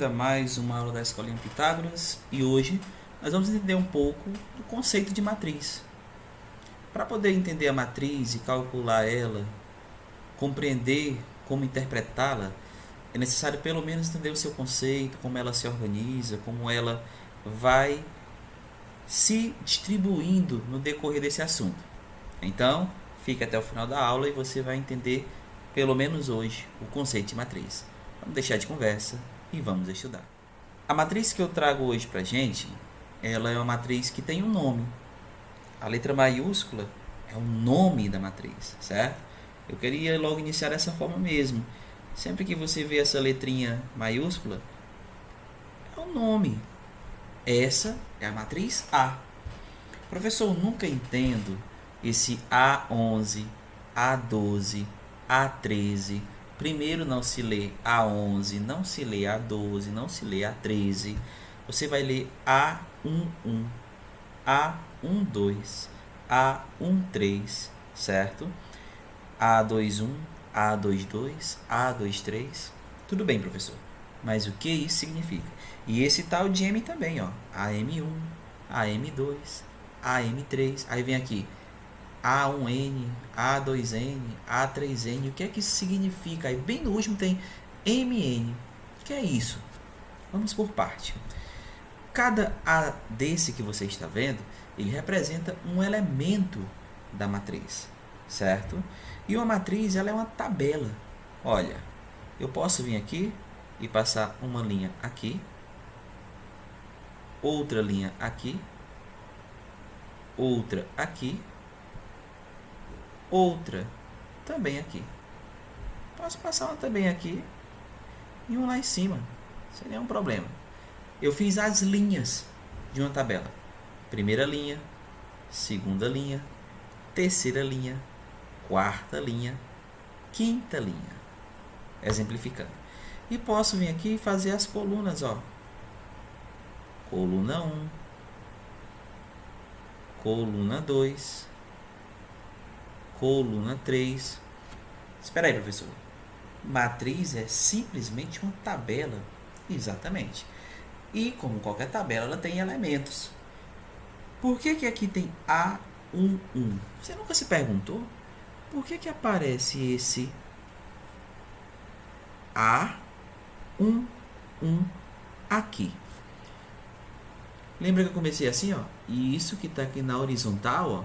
bem-vindo a mais uma aula da Escolinha Pitágoras e hoje nós vamos entender um pouco do conceito de matriz. Para poder entender a matriz e calcular ela, compreender como interpretá-la, é necessário pelo menos entender o seu conceito, como ela se organiza, como ela vai se distribuindo no decorrer desse assunto. Então, fique até o final da aula e você vai entender, pelo menos hoje, o conceito de matriz. Vamos deixar de conversa e vamos estudar. A matriz que eu trago hoje pra gente, ela é uma matriz que tem um nome. A letra maiúscula é o nome da matriz, certo? Eu queria logo iniciar dessa forma mesmo. Sempre que você vê essa letrinha maiúscula, é o nome. Essa é a matriz A. Professor, eu nunca entendo esse A11, A12, A13. Primeiro não se lê A11, não se lê A12, não se lê A13. Você vai ler A11, A12, A13, certo? A21, A22, A23. Tudo bem, professor. Mas o que isso significa? E esse tal de M também, ó. AM1, AM2, AM3. Aí vem aqui A1N, A2N, A3N. O que é que isso significa? Aí bem no último tem MN. O que é isso? Vamos por parte. Cada A desse que você está vendo, ele representa um elemento da matriz, certo? E uma matriz, ela é uma tabela. Olha, eu posso vir aqui e passar uma linha aqui, outra linha aqui, outra aqui, outra também aqui. Posso passar uma também aqui e um lá em cima, sem nenhum problema. Eu fiz as linhas de uma tabela. Primeira linha, segunda linha, terceira linha, quarta linha, quinta linha. Exemplificando. E posso vir aqui e fazer as colunas, ó. Coluna 1, coluna 2, coluna 3. Espera aí, professor. Matriz é simplesmente uma tabela. Exatamente. E como qualquer tabela, ela tem elementos. Por que aqui tem A11? Você nunca se perguntou? Por que aparece esse A11 aqui? Lembra que eu comecei assim, ó? E isso que está aqui na horizontal, ó,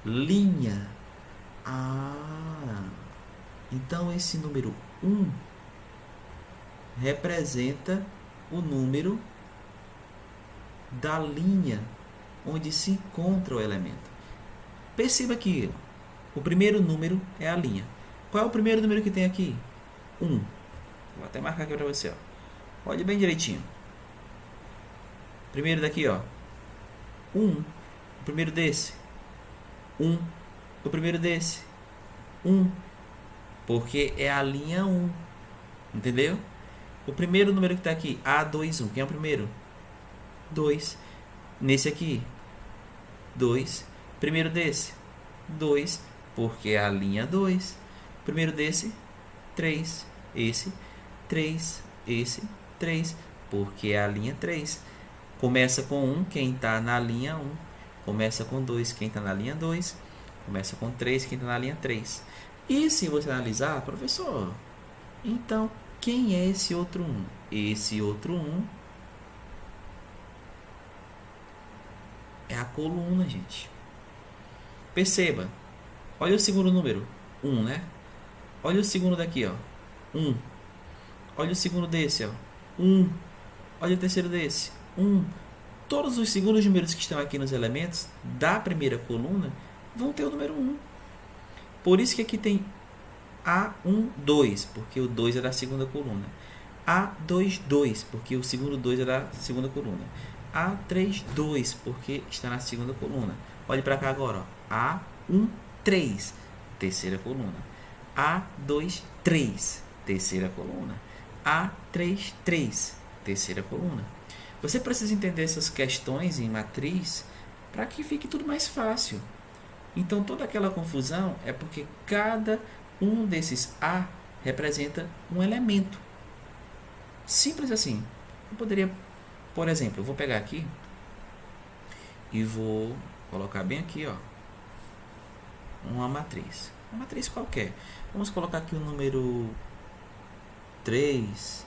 linha. Então esse número 1 representa o número da linha onde se encontra o elemento. Perceba que o primeiro número é a linha. Qual é o primeiro número que tem aqui? 1. Vou até marcar aqui para você, ó. Olhe bem direitinho. Primeiro daqui, ó. 1. O primeiro desse. 1. O primeiro desse. 1. Porque é a linha 1. Entendeu? O primeiro número que está aqui, A21. Quem é o primeiro? 2. Nesse aqui, 2. Primeiro desse, 2. Porque é a linha 2. Primeiro desse, 3. Esse, 3. Esse, 3. Porque é a linha 3. Começa com 1, quem está na linha 1. Começa com 2, quem está na linha 2. Começa com 3, quem está na linha 3. E se você analisar, professor, então quem é esse outro 1? Esse outro 1 é a coluna, gente. Perceba. Olha o segundo número. 1, né? Olha o segundo daqui, ó. 1. Olha o segundo desse, ó. 1. Olha o terceiro desse. 1. Todos os segundos números que estão aqui nos elementos da primeira coluna vão ter o número 1. Por isso que aqui tem A12, porque o 2 é da segunda coluna. A22, porque o segundo 2 é da segunda coluna. A32, porque está na segunda coluna. Olhe para cá agora, ó. A13, terceira coluna. A23, terceira coluna. A33, terceira coluna. Você precisa entender essas questões em matriz para que fique tudo mais fácil. Então toda aquela confusão é porque cada um desses A representa um elemento. Simples assim. Eu poderia, por exemplo, eu vou pegar aqui e vou colocar bem aqui, ó, uma matriz qualquer. Vamos colocar aqui o número 3,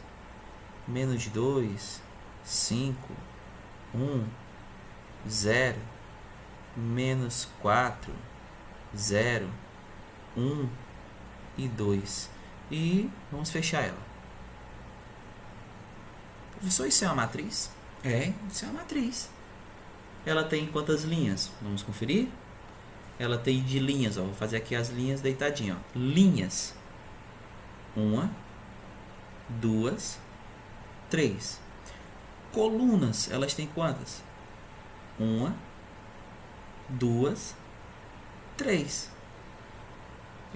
menos 2, 5, 1, 0, menos 4, 0, 1 e 2. E vamos fechar ela. Professor, isso é uma matriz? É, isso é uma matriz. Ela tem quantas linhas? Vamos conferir? Ela tem de linhas, ó. Vou fazer aqui as linhas deitadinho, ó. Linhas. 1, 2, 3. Colunas, elas têm quantas? 1, 2, 3.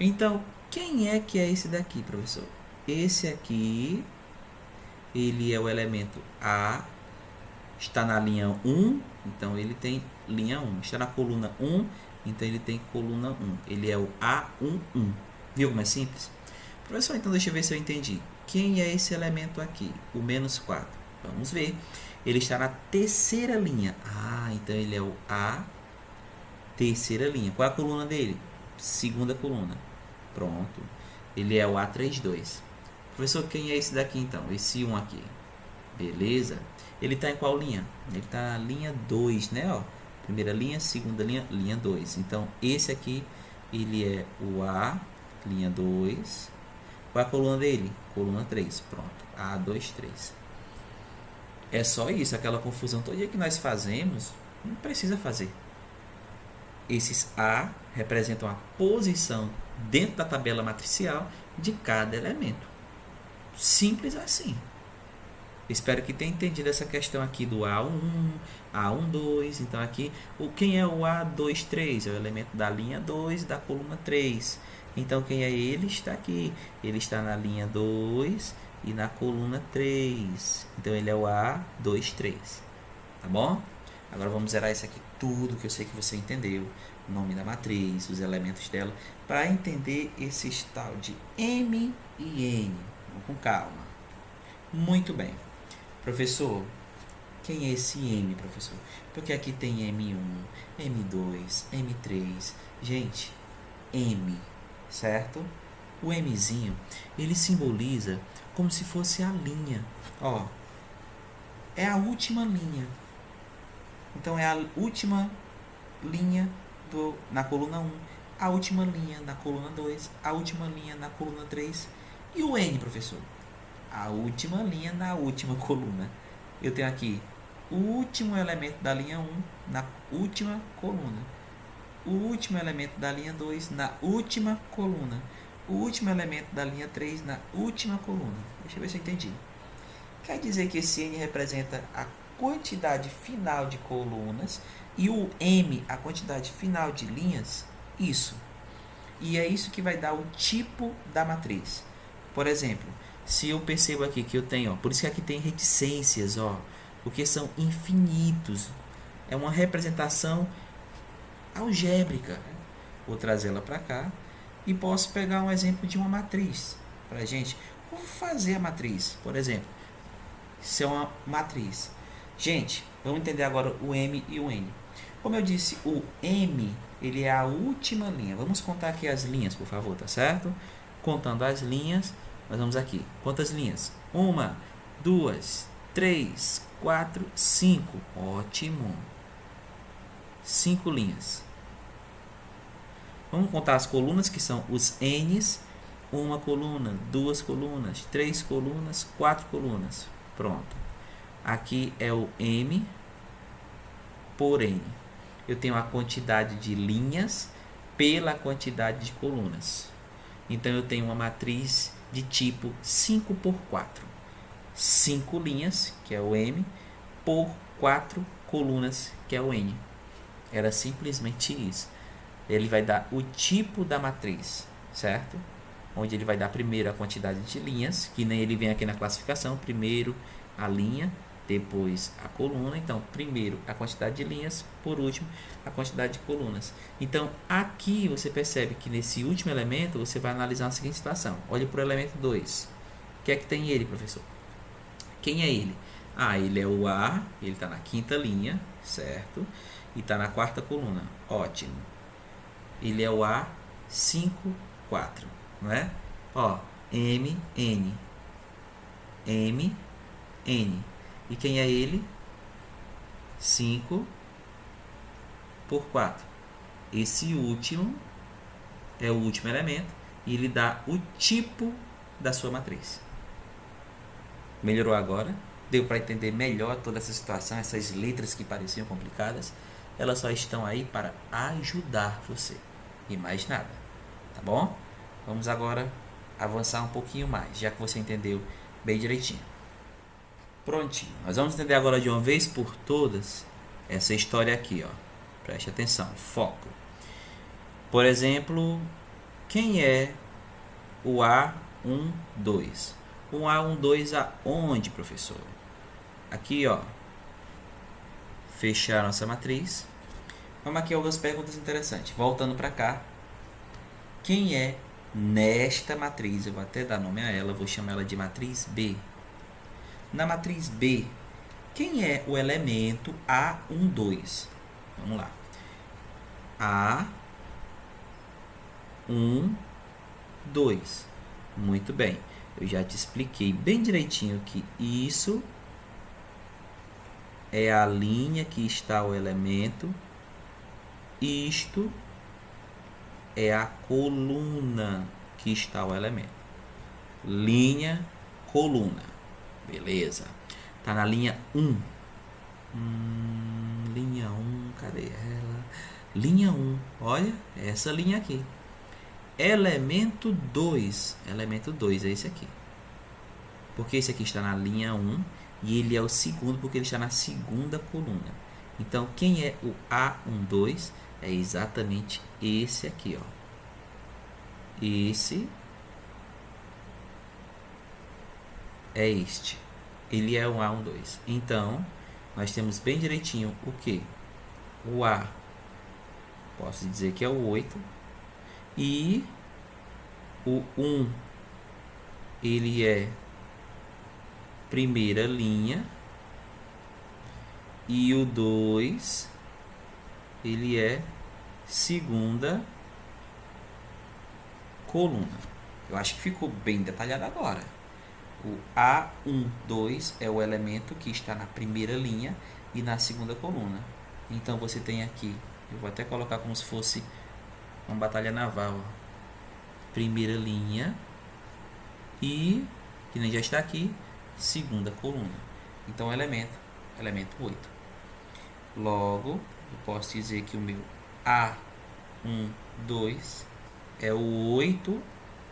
Então, quem é que é esse daqui, professor? Esse aqui, ele é o elemento A, está na linha 1, então ele tem linha 1. Está na coluna 1, então ele tem coluna 1. Ele é o A11. Viu como é simples? Professor, então deixa eu ver se eu entendi. Quem é esse elemento aqui? O menos 4. Vamos ver. Ele está na terceira linha. Ah, então ele é o A, terceira linha. Qual é a coluna dele? Segunda coluna. Pronto. Ele é o A32. Professor, quem é esse daqui então? Esse 1 aqui. Beleza. Ele está em qual linha? Ele está na linha 2, né? Ó, primeira linha, segunda linha, linha 2. Então, esse aqui, ele é o A, linha 2. Qual é a coluna dele? Coluna 3. Pronto. A23. É só isso. Aquela confusão toda que nós fazemos, não precisa fazer. Esses A representam a posição dentro da tabela matricial de cada elemento. Simples assim. Espero que tenha entendido essa questão aqui do A1, A12. Então aqui, quem é o A23? É o elemento da linha 2 da coluna 3. Então quem é ele? Está aqui. Ele está na linha 2 e na coluna 3. Então ele é o A23. Tá bom? Agora vamos zerar isso aqui tudo, que eu sei que você entendeu. O nome da matriz, os elementos dela, para entender esse tal de M e N. Vamos com calma. Muito bem. Professor, quem é esse M, professor? Porque aqui tem M1, M2, M3. Gente, M, certo? O Mzinho, ele simboliza como se fosse a linha. Ó, é a última linha. Então, é a última linha na coluna 1, a última linha na coluna 2, a última linha na coluna 3. E o N, professor? A última linha na última coluna. Eu tenho aqui o último elemento da linha 1 na última coluna. O último elemento da linha 2 na última coluna. O último elemento da linha 3 na última coluna. Deixa eu ver se eu entendi. Quer dizer que esse N representa a quantidade final de colunas e o M a quantidade final de linhas? Isso. E é isso que vai dar o tipo da matriz. Por exemplo, se eu percebo aqui que eu tenho, ó, por isso que aqui tem reticências, ó, porque são infinitos. É uma representação algébrica. Vou trazê-la para cá e posso pegar um exemplo de uma matriz para gente. Vou fazer a matriz, por exemplo. Isso é uma matriz. Gente, vamos entender agora o M e o N. Como eu disse, o M, ele é a última linha. Vamos contar aqui as linhas, por favor, tá certo? Contando as linhas, nós vamos aqui. Quantas linhas? 1, 2, 3, 4, 5. Ótimo. 5 linhas. Vamos contar as colunas, que são os N's. 1 coluna, 2 colunas, 3 colunas, 4 colunas. Pronto. Aqui é o M por N. Eu tenho a quantidade de linhas pela quantidade de colunas. Então, eu tenho uma matriz de tipo 5 por 4. 5 linhas, que é o M, por 4 colunas, que é o N. Era simplesmente isso. Ele vai dar o tipo da matriz, certo? Onde ele vai dar primeiro a quantidade de linhas, que nem ele vem aqui na classificação. Primeiro a linha, depois a coluna. Então, primeiro a quantidade de linhas, por último a quantidade de colunas. Então, aqui você percebe que nesse último elemento você vai analisar a seguinte situação. Olhe para o elemento 2. O que é que tem ele, professor? Quem é ele? Ah, ele é o A, ele está na quinta linha, certo? E está na quarta coluna. Ótimo. Ele é o A 5 4, não é? Ó, M, N. M, N. E quem é ele? 5 por 4. Esse último é o último elemento e ele dá o tipo da sua matriz. Melhorou agora? Deu para entender melhor toda essa situação, essas letras que pareciam complicadas? Elas só estão aí para ajudar você e mais nada, tá bom? Vamos agora avançar um pouquinho mais, já que você entendeu bem direitinho. Prontinho, nós vamos entender agora de uma vez por todas essa história aqui, ó. Preste atenção, foco. Por exemplo, quem é o A12? O A12 aonde, professor? Aqui, ó. Fechar nossa matriz. Vamos aqui algumas perguntas interessantes. Voltando para cá. Quem é nesta matriz? Eu vou até dar nome a ela, vou chamar ela de matriz B. Na matriz B, quem é o elemento A12? Vamos lá. A12. Muito bem. Eu já te expliquei bem direitinho que isso é a linha que está o elemento. Isto é a coluna que está o elemento. Linha, coluna. Beleza. Tá na linha 1. Linha 1, cadê ela? Linha 1, olha, essa linha aqui. Elemento 2. Elemento 2 é esse aqui. Porque esse aqui está na linha 1 e ele é o segundo porque ele está na segunda coluna. Então, quem é o A12? É exatamente esse aqui, ó. Esse é este. Ele é um A12. Então, nós temos bem direitinho o que? O A. Posso dizer que é o 8. E o 1, ele é primeira linha. E o 2, ele é segunda coluna. Eu acho que ficou bem detalhado agora. O A12 é o elemento que está na primeira linha e na segunda coluna. Então você tem aqui, eu vou até colocar como se fosse uma batalha naval, ó. Primeira linha e, que nem já está aqui, segunda coluna. Então elemento 8. Logo, eu posso dizer que o meu A12 é o 8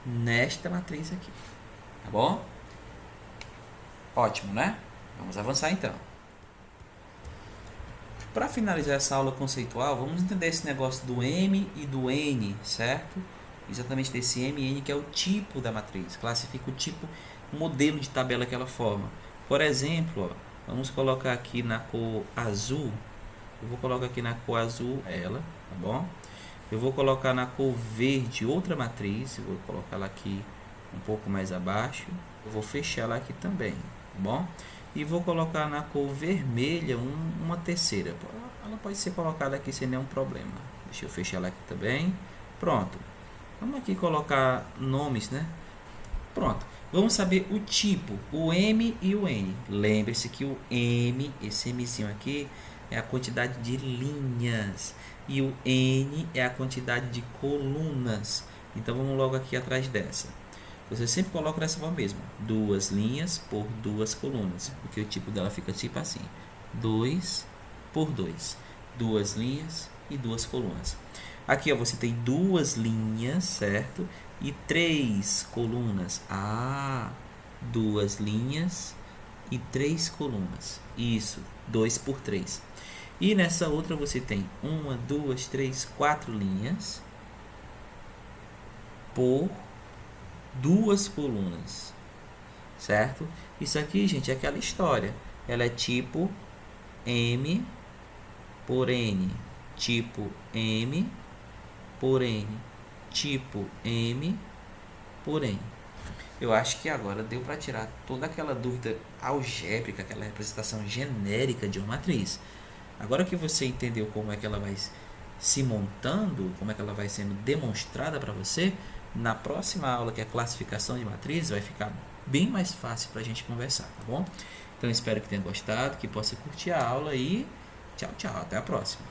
nesta matriz aqui. Tá bom? Ótimo, né? Vamos avançar então. Para finalizar essa aula conceitual, vamos entender esse negócio do M e do N, certo? Exatamente desse M e N, que é o tipo da matriz. Classifica o tipo, o modelo de tabela que ela forma. Por exemplo, ó, vamos colocar aqui na cor azul. Eu vou colocar aqui na cor azul ela, tá bom? Eu vou colocar na cor verde outra matriz. Eu vou colocar ela aqui um pouco mais abaixo. Eu vou fechar ela aqui também, tá bom? E vou colocar na cor vermelha uma terceira. Ela pode ser colocada aqui sem nenhum problema. Deixa eu fechar ela aqui também. Pronto. Vamos aqui colocar nomes, né? Pronto. Vamos saber o tipo, o M e o N. Lembre-se que o M, esse Mzinho aqui, é a quantidade de linhas. E o N é a quantidade de colunas. Então vamos logo aqui atrás dessa. Você sempre coloca dessa forma mesmo. 2 linhas por 2 colunas. Porque o tipo dela fica tipo assim. 2 por 2. 2 linhas e 2 colunas. Aqui ó, você tem 2 linhas, certo? E 3 colunas. 2 linhas e 3 colunas. Isso, 2 por 3. E nessa outra você tem 1, 2, 3, 4 linhas por 2 colunas, certo? Isso aqui, gente, é aquela história. Ela é tipo M por N, tipo M por N, tipo M por N. Eu acho que agora deu para tirar toda aquela dúvida algébrica, aquela representação genérica de uma matriz. Agora que você entendeu como é que ela vai se montando, como é que ela vai sendo demonstrada para você, na próxima aula, que é a classificação de matrizes, vai ficar bem mais fácil para a gente conversar, tá bom? Então espero que tenha gostado, que possa curtir a aula e tchau, tchau, até a próxima.